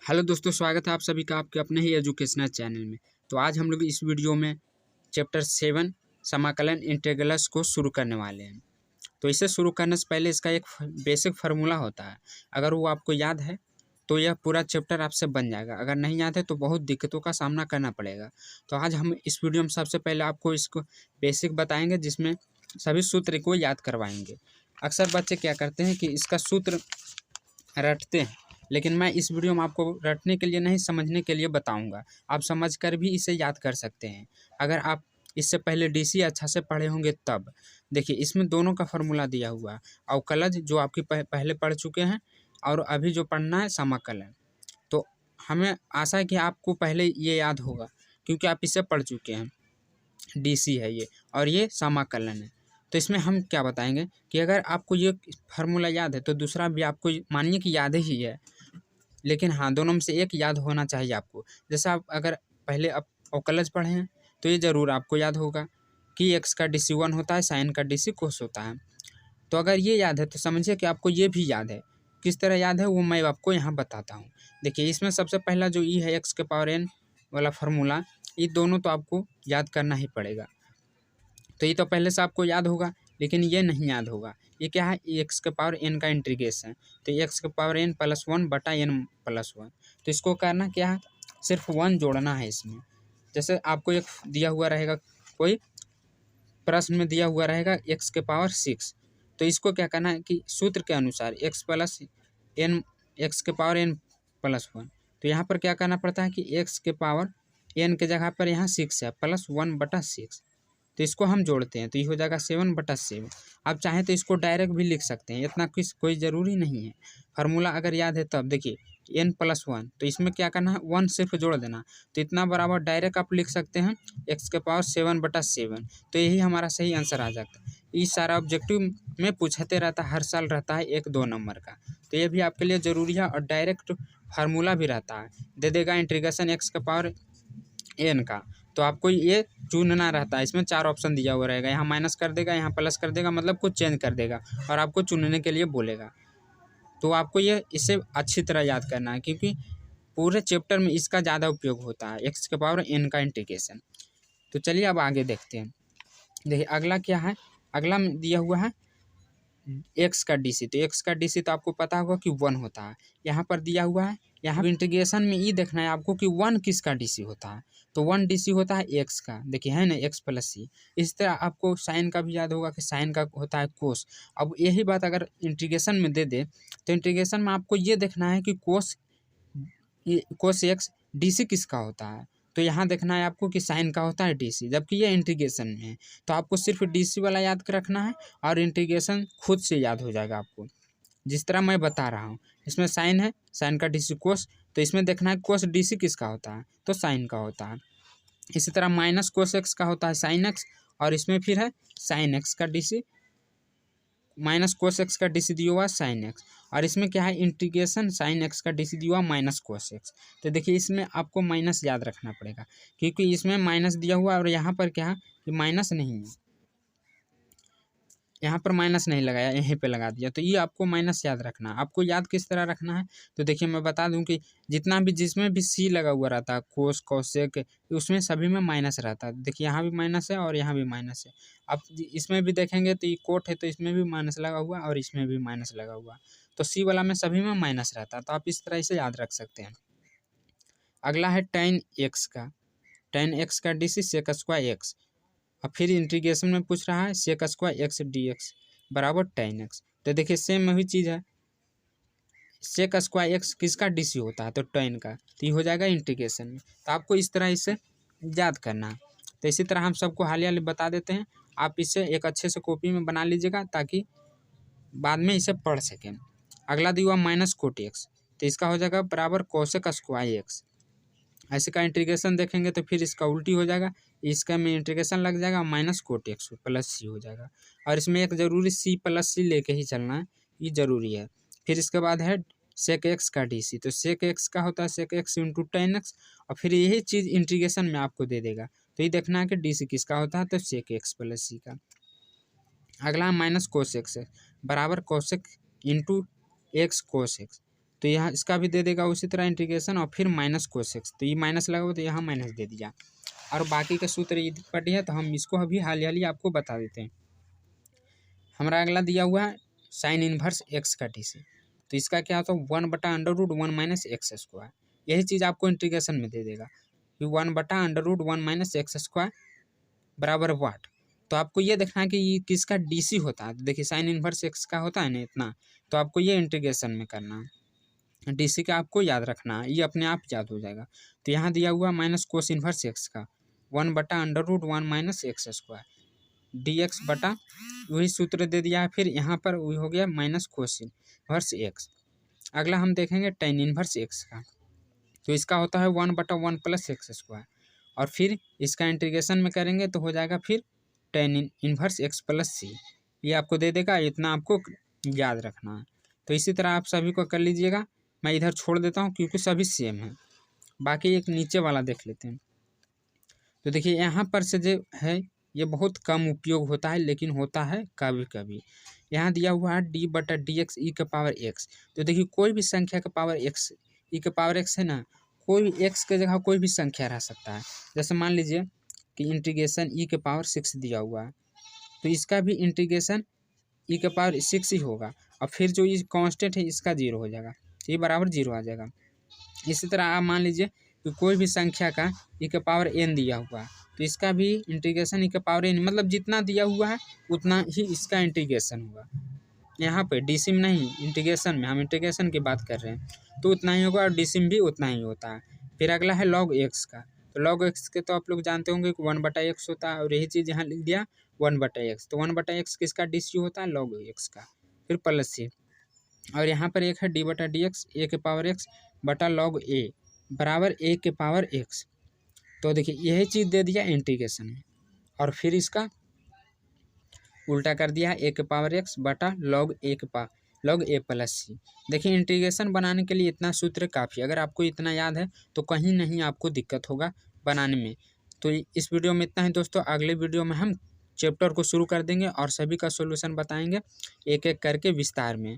Hello दोस्तों, स्वागत है आप सभी का आपके अपने ही एजुकेशनल चैनल में। तो आज हम लोग इस वीडियो में चैप्टर 7 समाकलन इंटीग्रल्स को शुरू करने वाले हैं। तो इसे शुरू करने से पहले इसका एक बेसिक फार्मूला होता है। अगर वो आपको याद है तो यह पूरा चैप्टर आपसे बन जाएगा। अगर नहीं याद है तो बहुत दिक्कतों का सामना करना पड़ेगा। तो आज हम इस वीडियो में सबसे पहले आपको इसको बेसिक बताएंगे, जिसमें सभी सूत्र को याद करवाएंगे। अक्सर बच्चे क्या करते हैं कि इसका सूत्र रटते हैं, लेकिन मैं इस वीडियो में आपको रटने के लिए नहीं, समझने के लिए बताऊंगा। आप समझकर भी इसे याद कर सकते हैं। अगर आप इससे पहले डीसी अच्छा से पढ़े होंगे तब। देखिए, इसमें दोनों का फार्मूला दिया हुआ है। अवकलज जो आपकी पहले पढ़ चुके हैं, और अभी जो पढ़ना है समाकलन। तो हमें आशा है कि आपको पहले ये याद होगा, क्योंकि आप इसे पढ़ चुके हैं। डीसी है ये, और ये समाकलन है। तो इसमें हम क्या बताएंगे कि अगर आपको ये फार्मूला याद है तो दूसरा भी आपको मानिए कि याद ही है, लेकिन हाँ, दोनों में से एक याद होना चाहिए आपको। जैसे आप अगर पहले आप अवकलज पढ़े हैं तो ये ज़रूर आपको याद होगा कि एक्स का डीसी 1 होता है, साइन का डीसी कोस होता है। तो अगर ये याद है तो समझिए कि आपको ये भी याद है। किस तरह याद है वो मैं आपको यहाँ बताता हूँ। देखिए, इसमें सबसे पहला जो ई है एक्स के पावर एन वाला फार्मूला, ये दोनों तो आपको याद करना ही पड़ेगा। तो ये तो पहले से आपको याद होगा, लेकिन ये नहीं याद होगा। ये क्या है? एक्स के पावर एन का इंटीग्रेशन। तो एक्स के पावर एन प्लस 1 बटा एन प्लस 1। तो इसको करना क्या है? सिर्फ 1 जोड़ना है इसमें। जैसे आपको एक दिया हुआ रहेगा, कोई प्रश्न में दिया हुआ रहेगा एक्स के पावर 6। तो इसको क्या करना है कि सूत्र के अनुसार एक्स प्लस एन, एक्स के पावर एन प्लस 1। तो यहाँ पर क्या करना पड़ता है कि एक्स के पावर एन के जगह पर यहाँ 6 है, प्लस 1 बटा 6। तो इसको हम जोड़ते हैं तो ये हो जाएगा 7/7। आप चाहें तो इसको डायरेक्ट भी लिख सकते हैं, इतना कोई ज़रूरी नहीं है। फार्मूला अगर याद है तब। देखिए, n+1, तो इसमें क्या करना है, 1 सिर्फ जोड़ देना। तो इतना बराबर डायरेक्ट आप लिख सकते हैं एक्स के पावर 7/7। तो यही हमारा सही आंसर आ जाता है। ये सारा ऑब्जेक्टिव में पूछते रहता है, हर साल रहता है 1-2 नंबर का। तो ये भी आपके लिए ज़रूरी है। और डायरेक्ट फार्मूला भी रहता है, दे देगा इंटीग्रेशन एक्स के पावर एन का। तो आपको ये चुनना रहता है। इसमें 4 ऑप्शन दिया हुआ रहेगा, यहाँ माइनस कर देगा, यहाँ प्लस कर देगा, मतलब कुछ चेंज कर देगा और आपको चुनने के लिए बोलेगा। तो आपको ये इसे अच्छी तरह याद करना है, क्योंकि पूरे चैप्टर में इसका ज़्यादा उपयोग होता है, एक्स के पावर एन का इंटीग्रेशन। तो चलिए अब आगे देखते हैं। देखिए, अगला क्या है? अगला में दिया हुआ है एक्स का डीसी। तो एक्स का डीसी तो आपको पता होगा कि 1 होता है। यहाँ पर दिया हुआ है, यहाँ इंटीग्रेशन में ये देखना है आपको कि 1 किसका डीसी होता है। तो 1 डीसी होता है एक्स का। देखिए, है ना, एक्स प्लस सी। इस तरह आपको साइन का भी याद होगा कि साइन का होता है कोस। अब यही बात अगर इंटीग्रेशन में दे दे तो इंटीग्रेशन में आपको ये देखना है कि कोस एक्स डीसी किसका होता है। तो यहाँ देखना है आपको कि साइन का होता है डीसी, जबकि ये इंटीग्रेशन में है। तो आपको सिर्फ डीसी वाला याद कर रखना है, और इंटीग्रेशन खुद से याद हो जाएगा आपको, जिस तरह मैं बता रहा हूँ। इसमें साइन है, साइन का डीसी कोस। तो इसमें देखना है कोस डीसी किसका होता है, तो साइन का होता है। इसी तरह माइनस कोस एक्स का होता है साइन एक्स, और इसमें फिर है साइन एक्स का डीसी, माइनस कोस एक्स का डीसी दिया हुआ साइन एक्स। और इसमें क्या है, इंटीग्रेशन साइन एक्स का डीसी दिया हुआ माइनस कोस एक्स। तो देखिए, इसमें आपको माइनस याद रखना पड़ेगा, क्योंकि इसमें माइनस दिया हुआ है और यहाँ पर क्या है कि माइनस नहीं है। यहाँ पर माइनस नहीं लगाया, यहीं पे लगा दिया। तो ये आपको माइनस याद रखना है। आपको याद किस तरह रखना है, तो देखिए मैं बता दूं कि जिसमें भी सी लगा हुआ रहता है, कोस कोसेक, उसमें सभी में माइनस रहता है। देखिए, यहाँ भी माइनस है और यहाँ भी माइनस है। आप इसमें भी देखेंगे तो ये कोट है, तो इसमें भी माइनस लगा हुआ और इसमें भी माइनस लगा हुआ। तो सी वाला में सभी में माइनस रहता है। तो आप इस तरह से याद रख सकते हैं। अगला है tan एक्स का। tan एक्स का d c sec square x. अब फिर इंटीग्रेशन में पूछ रहा है sec square x d x बराबर tan एक्स। तो देखिए, सेम वही चीज़ है। सेक स्क्वायर एक्स किसका डीसी होता है, तो tan का। तो ये हो जाएगा इंटीग्रेशन में। तो आपको इस तरह इसे याद करना है। तो इसी तरह हम सबको हाल बता देते हैं। आप इसे एक अच्छे से कॉपी में बना लीजिएगा, ताकि बाद में इसे पढ़ सकें। अगला दिया हुआ माइनस कोट एक्स। तो इसका हो जाएगा बराबर कोसेक स्क्वायर एक्स। ऐसे का इंटीग्रेशन देखेंगे तो फिर इसका उल्टी हो जाएगा, इसका में इंटीग्रेशन लग जाएगा, माइनस कोट एक्स प्लस सी हो जाएगा। और इसमें एक ज़रूरी सी प्लस सी लेके ही चलना है, ये ज़रूरी है। फिर इसके बाद है सेक एक्स का डी सी। तो सेक एक्स का होता है sec x into tan x, और फिर यही चीज़ इंटीग्रेशन में आपको दे देगा। तो ये देखना है कि डी सी किसका होता है, तो सेक एक्स प्लस सी का। अगला माइनस कोस एक्स है, बराबर cosec into x cos x. तो यहाँ इसका भी दे देगा उसी तरह इंटीग्रेशन, और फिर माइनस कोस एक्स, तो ये माइनस लगा हुआ तो यहाँ माइनस दे दिया। और बाकी का सूत्र ये पढ़ी है तो हम इसको अभी हाल ही आपको बता देते हैं। हमारा अगला दिया हुआ है साइन इन्वर्स एक्स का डी सी, तो इसका क्या होता है 1/√1 माइनस एक्स स्क्वायर। यही चीज़ आपको इंटीग्रेशन में दे देगा कि 1/√1 माइनस एक्स स्क्वायर बराबर वाट। तो आपको ये देखना है कि ये किसका डी सी होता है। तो देखिए साइन इन्वर्स एक्स का होता है ना इतना, तो आपको ये इंटीग्रेशन में करना है। डी सी का आपको याद रखना है, ये अपने आप याद हो जाएगा। तो यहाँ दिया हुआ माइनस कोस इन्वर्स एक्स का 1/√1 minus x square D x बटा वही सूत्र दे दिया है। फिर यहाँ पर वही हो गया माइनस कोस इन्वर्स एक्स। अगला हम देखेंगे टेन इन्वर्स एक्स का, तो इसका होता है 1/1 प्लस एक्स स्क्वायर, और फिर इसका इंटीग्रेशन में करेंगे तो हो जाएगा फिर टेन इन्वर्स एक्स प्लस सी। ये आपको दे देगा, इतना आपको याद रखना है। तो इसी तरह आप सभी को कर लीजिएगा। मैं इधर छोड़ देता हूँ क्योंकि सभी सेम है। बाकी एक नीचे वाला देख लेते हैं। तो देखिए यहाँ पर से जो है ये बहुत कम उपयोग होता है, लेकिन होता है कभी कभी। यहाँ दिया हुआ है d/dx e के पावर x। तो देखिए कोई भी संख्या का पावर x e के पावर x है ना, कोई भी x के जगह कोई भी संख्या रह सकता है। जैसे मान लीजिए कि इंटीग्रेशन e के पावर 6 दिया हुआ है, तो इसका भी इंटीग्रेशन e के पावर 6 ही होगा, और फिर जो ये कांस्टेंट है इसका 0 हो जाएगा, तो ये बराबर 0 आ जाएगा। इसी तरह आप मान लीजिए कि कोई भी संख्या का e के पावर n दिया हुआ है, तो इसका भी इंटीग्रेशन e के पावर n, मतलब जितना दिया हुआ है उतना ही इसका इंटीग्रेशन होगा। यहाँ पे डीसी में नहीं, इंटीग्रेशन में, हम इंटीग्रेशन की बात कर रहे हैं, तो उतना ही होगा, और डीसी में भी उतना ही होता है। फिर अगला है लॉग एक्स का, तो लॉग एक्स के तो आप लोग जानते होंगे कि 1/x होता है, और यही चीज़ यहाँ लिख दिया 1/x। तो 1/x किसका डीसी होता है, लॉग एक्स का, फिर प्लस सी। और यहाँ पर एक है d/dx ए के पावर x बटा लॉग ए बराबर ए के पावर x। तो देखिए यही चीज़ दे दिया इंटीग्रेशन में, और फिर इसका उल्टा कर दिया है ए के पावर x बटा लॉग ए प्लस सी। देखिए इंटीग्रेशन बनाने के लिए इतना सूत्र काफ़ी, अगर आपको इतना याद है तो कहीं नहीं आपको दिक्कत होगा बनाने में। तो इस वीडियो में इतना ही दोस्तों। अगले वीडियो में हम चैप्टर को शुरू कर देंगे और सभी का सॉल्यूशन बताएंगे एक एक करके विस्तार में।